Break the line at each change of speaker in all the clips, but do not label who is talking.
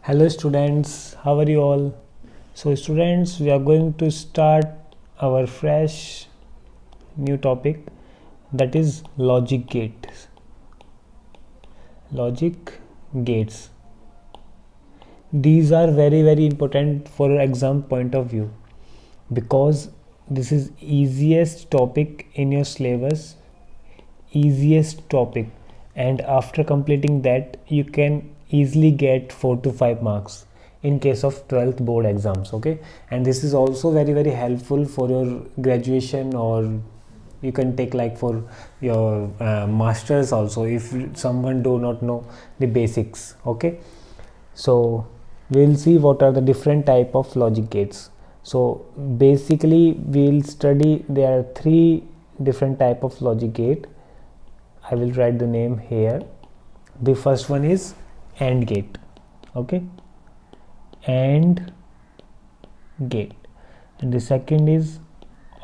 Hello students, how are you all? So students, we are going to start our fresh new topic, that is logic gates. Logic gates. These are very important for exam point of view because this is easiest topic in your syllabus, easiest topic, and after completing that you can easily get 4 to 5 marks in case of 12th board exams. Okay, and this is also very helpful for your graduation, or you can take like for your masters also if someone do not know the basics. Okay, so we'll see what are the different type of logic gates. So basically we'll study, there are 3 different type of logic gate. I will write the name here. The first one is AND gate. Okay, AND gate. And the second is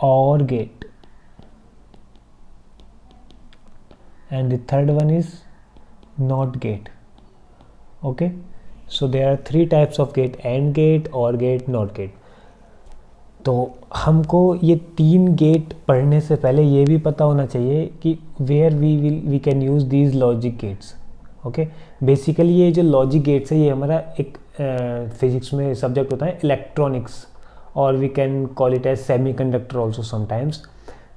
OR gate. And the third one is NOT gate. Okay, so there are 3 types of gate: AND gate, OR gate, NOT gate. तो हमको ये 3 gate पढ़ने से पहले ये भी पता होना चाहिए कि where we can use these logic gates. Okay, basically ये जो लॉजिक गेट्स है ये हमारा एक फिजिक्स में सब्जेक्ट होता है इलेक्ट्रॉनिक्स, और we can call it as semiconductor also sometimes.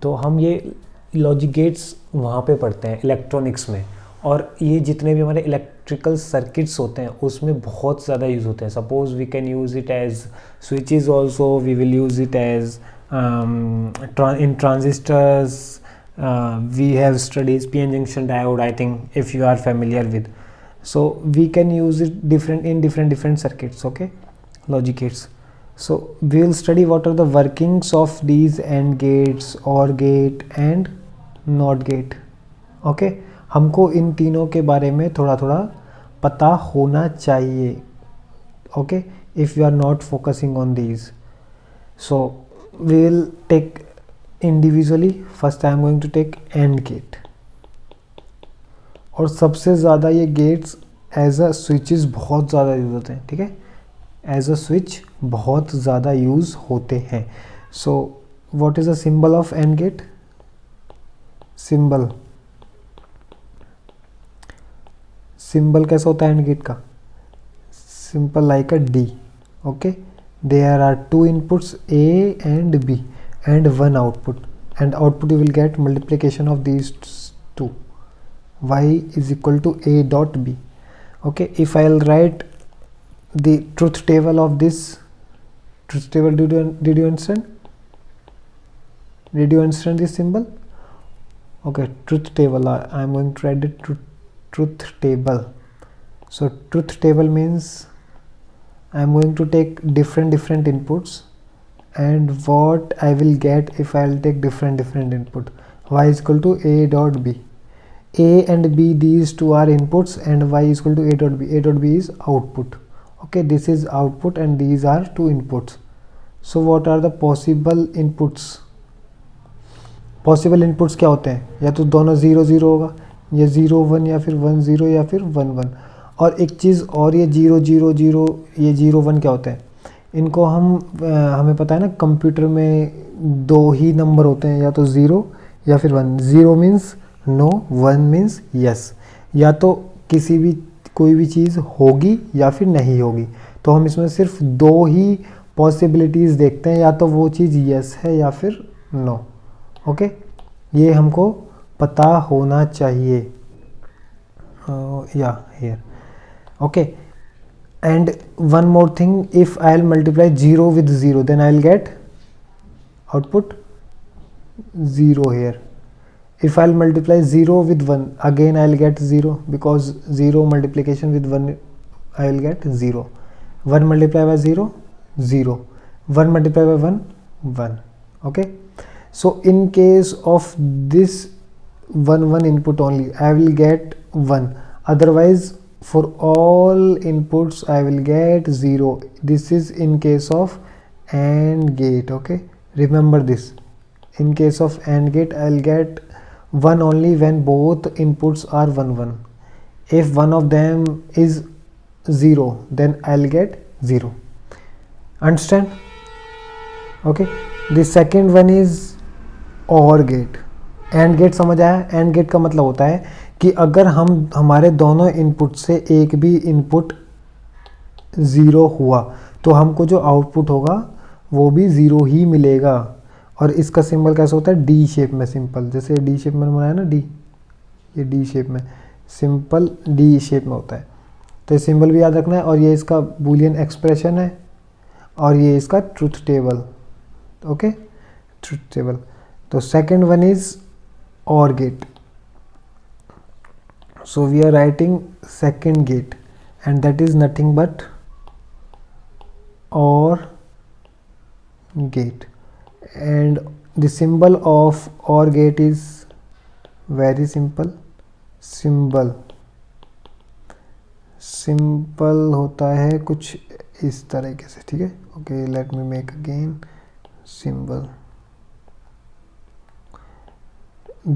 तो हम ये लॉजिक गेट्स वहाँ पे पढ़ते हैं इलेक्ट्रॉनिक्स में, और ये जितने भी हमारे इलेक्ट्रिकल सर्किट्स होते हैं उसमें बहुत ज़्यादा यूज़ होते हैं. Suppose we can use it as switches also, we will use it as in transistors. we have studied p-n junction diode, I think, if you are familiar with. So we can use it different circuits. Okay, logic gates. So we will study what are the workings of these AND gates, OR gate and NOT gate. Okay, हमको इन तीनों के बारे में थोड़ा पता होना चाहिए. Okay, if you are not focusing on these, so we will take individually. First I am going to take AND gate. और सबसे ज़्यादा ये गेट्स एज अ स्विचेस बहुत ज़्यादा यूज़ होते हैं. ठीक है, एज अ स्विच बहुत ज़्यादा यूज़ होते हैं. So what is the symbol of AND gate? Symbol कैसा होता है AND गेट का? Simple like a D. Okay, there are 2 inputs A and B and 1 output, and output you will get multiplication of these 2. Y is equal to A dot B. Okay, if I'll write the truth table of this truth table, did you understand? Did you understand this symbol? Okay, truth table, I am going to write the truth table. So truth table means I am going to take different inputs, and what I will get if I will take different input. Y is equal to A dot B. A and B, these two are inputs, and Y is equal to A dot B. A dot B is output. Okay, this is output and these are 2 inputs. So what are the possible inputs? Possible inputs क्या होते हैं? या तो दोनों 0 0 होगा, या 0 1, या फिर 1 0, या फिर 1 1. और एक चीज़ और, ये 0 0 0, ये 0 1 क्या होते हैं? इनको हमें पता है ना, कंप्यूटर में 2 ही नंबर होते हैं, या तो 0 या फिर 1. 0 मीन्स नो, 1 मीन्स यस. या तो कोई भी चीज़ होगी या फिर नहीं होगी. तो हम इसमें सिर्फ 2 ही पॉसिबिलिटीज़ देखते हैं, या तो वो चीज़ यस है या फिर नो. ओके, ये हमको पता होना चाहिए. या here. Okay, and one more thing, if I'll multiply 0 with 0, then I'll get output 0 here. If I'll multiply 0 with 1, again I'll get 0, because 0 multiplication with 1 I'll get 0. 1 multiplied by 0, 0. 1 multiplied by 1, 1. Okay, so in case of this 1 input only, I will get 1. Otherwise for all inputs I will get 0. This is in case of AND gate. Okay, remember this. In case of AND gate, I'll get 1 only when both inputs are 1 1. If one of them is 0, then I'll get 0. Understand? Okay. The second one is OR gate. AND gate समझ आया? AND gate का मतलब होता है कि अगर हम हमारे दोनों इनपुट से एक भी इनपुट 0 हुआ तो हमको जो आउटपुट होगा वो भी 0 ही मिलेगा। और इसका सिंबल कैसा होता है? डी शेप में सिंपल, जैसे डी शेप में बनाया ना, डी, ये डी शेप में सिंपल डी शेप में होता है। तो ये सिंबल भी याद रखना है। और ये इसका बूलियन एक्सप्रेशन है और ये इसका truth table. Okay, truth table. तो second one is OR gate. So we are writing second gate and that is nothing but OR gate. And the symbol of OR gate is very simple. Simple होता है कुछ इस तरीके से, ठीक है। Okay, let me make again symbol.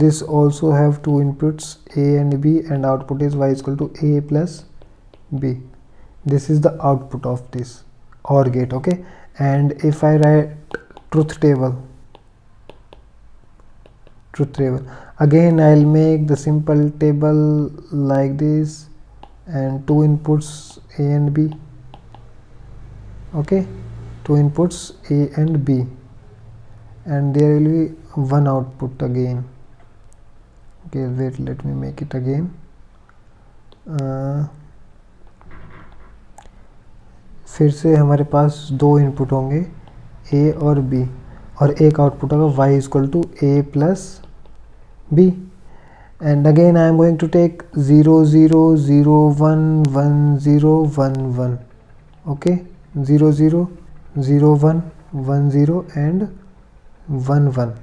This also have two inputs A and B and output is y is equal to A plus B. This is the output of this OR gate. Okay, and if I write truth table, again I'll make the simple table like this and two inputs A and B. Okay, two inputs A and B and there will be one output again. Okay, wait, let me make it again. फिर से हमारे पास दो input होंगे A और B और एक output होगा y is equal to A plus B. And again I am going to take 0 0 0 1 1 0 1 1. Okay, 0 0 0 1 1 0 and 1 1.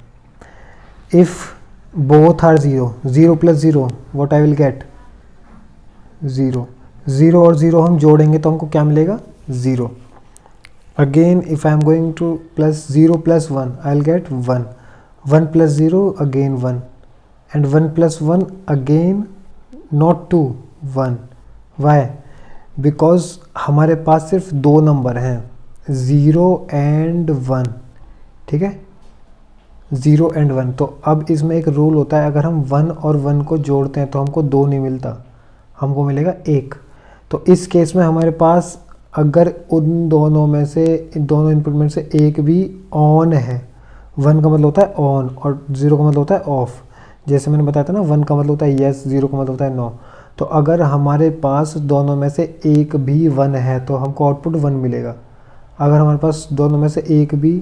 If both are 0, 0 plus 0, what I will get? 0. 0 और 0 हम जोड़ेंगे तो हमको क्या मिलेगा? 0. Again if I am going to plus 0 plus 1, I will get 1. 1 plus 0 again 1 and 1 plus 1 again not 2, 1. Why? Because हमारे पास सिर्फ दो नंबर हैं, 0 and 1, ठीक है, 0 and 1। तो अब इसमें एक रूल होता है, अगर हम 1 और 1 को जोड़ते हैं तो हमको 2 नहीं मिलता, हमको मिलेगा 1। तो इस केस में हमारे पास अगर उन दोनों में से, दोनों इनपुट में से एक भी ऑन है, 1 का मतलब होता है ऑन और 0 का मतलब होता है ऑफ। जैसे मैंने बताया था ना, 1 का मतलब होता है येस, 0 का मतलब होता है नो। तो अगर हमारे पास दोनों में से एक भी 1 है तो हमको आउटपुट 1 मिलेगा। अगर हमारे पास दोनों में से एक भी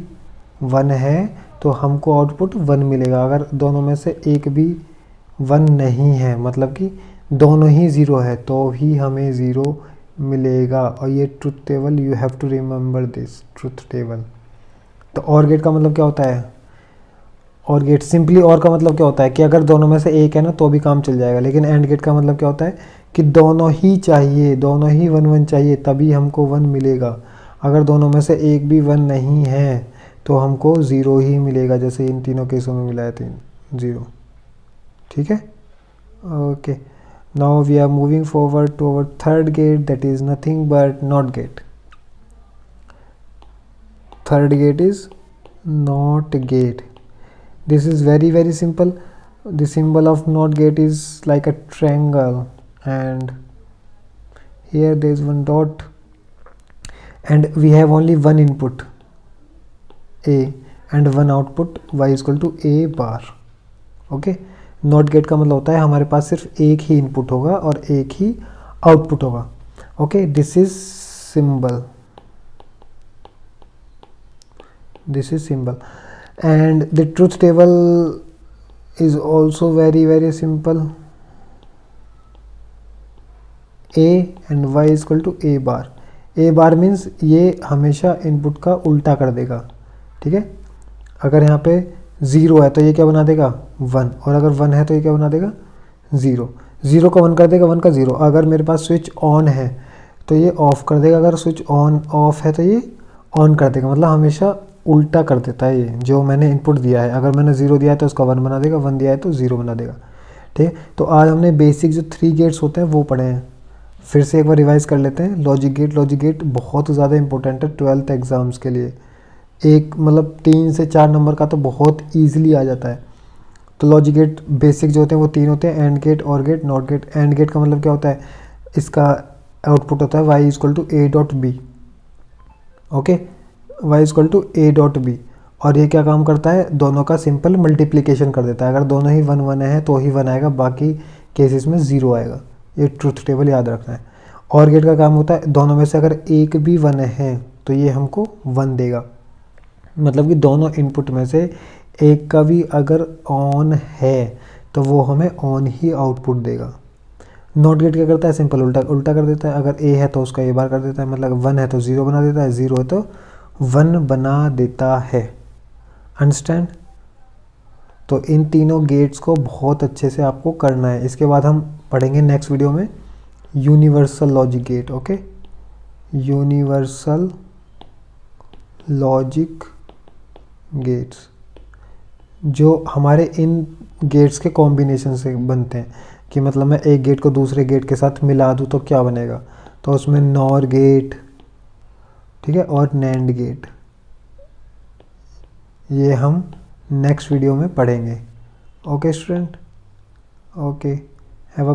1 है तो हमको आउटपुट 1 मिलेगा। अगर दोनों में से एक भी 1 नहीं है, मतलब कि दोनों ही 0 है, तो ही हमें 0 मिलेगा। और ये truth table, you have to remember this truth table. तो OR गेट का मतलब क्या होता है? OR गेट सिंपली OR का मतलब क्या होता है कि अगर दोनों में से एक है ना तो भी काम चल जाएगा। लेकिन AND गेट का मतलब क्या होता है कि दोनों ही चाहिए, दोनों ही 1 1 चाहिए तभी हमको 1 मिलेगा। अगर दोनों में से एक भी 1 नहीं है तो हमको 0 ही मिलेगा, जैसे इन तीनों केसों में मिला है 0, ठीक है। Okay, now we are moving forward to our third gate, that is nothing but NOT gate. Third gate is NOT gate. This is very very simple. The symbol of NOT gate is like a triangle and here there is one dot and we have only one input A and one output y is equal to A bar. Okay, NOT gate का मतलब होता है हमारे पास सिर्फ एक ही input होगा और एक ही आउटपुट होगा. Okay, this is symbol. This is symbol. And the truth table is also very very simple. A and y is equal to A bar. A bar means ये हमेशा इनपुट का उल्टा कर देगा. ठीक है, अगर यहाँ पे 0 है तो ये क्या बना देगा 1 और अगर 1 है तो ये क्या बना देगा 0. 0 का 1 कर देगा, 1 का 0. अगर मेरे पास स्विच ऑन है तो ये ऑफ कर देगा, अगर स्विच ऑन ऑफ है तो ये ऑन कर देगा. मतलब हमेशा उल्टा कर देता है ये जो मैंने इनपुट दिया है. अगर मैंने 0 दिया है तो उसका 1 बना देगा, 1 दिया है तो 0 बना देगा. ठीक है, तो आज हमने बेसिक जो 3 गेट्स होते हैं वो पढ़े हैं.
फिर से एक बार रिवाइज कर लेते हैं। लॉजिक गेट बहुत ज़्यादा इंपॉर्टेंट है 12th एग्ज़ाम्स के लिए। एक मतलब 3 से 4 नंबर का तो बहुत ईजिली आ जाता है। तो लॉजिक गेट बेसिक जो होते हैं वो 3 होते हैं, AND gate, OR gate, NOT gate. AND gate का मतलब क्या होता है, इसका आउटपुट होता है y equal to A dot B. Okay, y equal to A dot B. और ये क्या काम करता है, दोनों का सिंपल मल्टीप्लिकेशन कर देता है। अगर दोनों ही 1 1 है तो ही 1 आएगा, बाकी केसेस में 0 आएगा। ये ट्रुथ टेबल याद रखना है। और गेट का काम होता है दोनों में से अगर एक भी 1 है तो ये हमको 1 देगा, मतलब कि दोनों इनपुट में से एक का भी अगर ऑन है तो वो हमें ऑन ही आउटपुट देगा। नॉट गेट क्या करता है, सिंपल उल्टा उल्टा कर देता है। अगर ए है तो उसका ए बार कर देता है, मतलब 1 है तो 0 बना देता है, 0 है तो 1 बना देता है। अंडरस्टैंड? तो इन तीनों गेट्स को बहुत अच्छे से आपको करना है। इसके बाद हम पढ़ेंगे नेक्स्ट वीडियो में universal logic gate. Okay, universal logic gates जो हमारे इन गेट्स के कॉम्बिनेशन से बनते हैं, कि मतलब मैं एक गेट को दूसरे गेट के साथ मिला दूँ तो क्या बनेगा। तो उसमें नॉर गेट, ठीक है, और नैंड गेट, ये हम नेक्स्ट वीडियो में पढ़ेंगे। Okay student, okay, have a good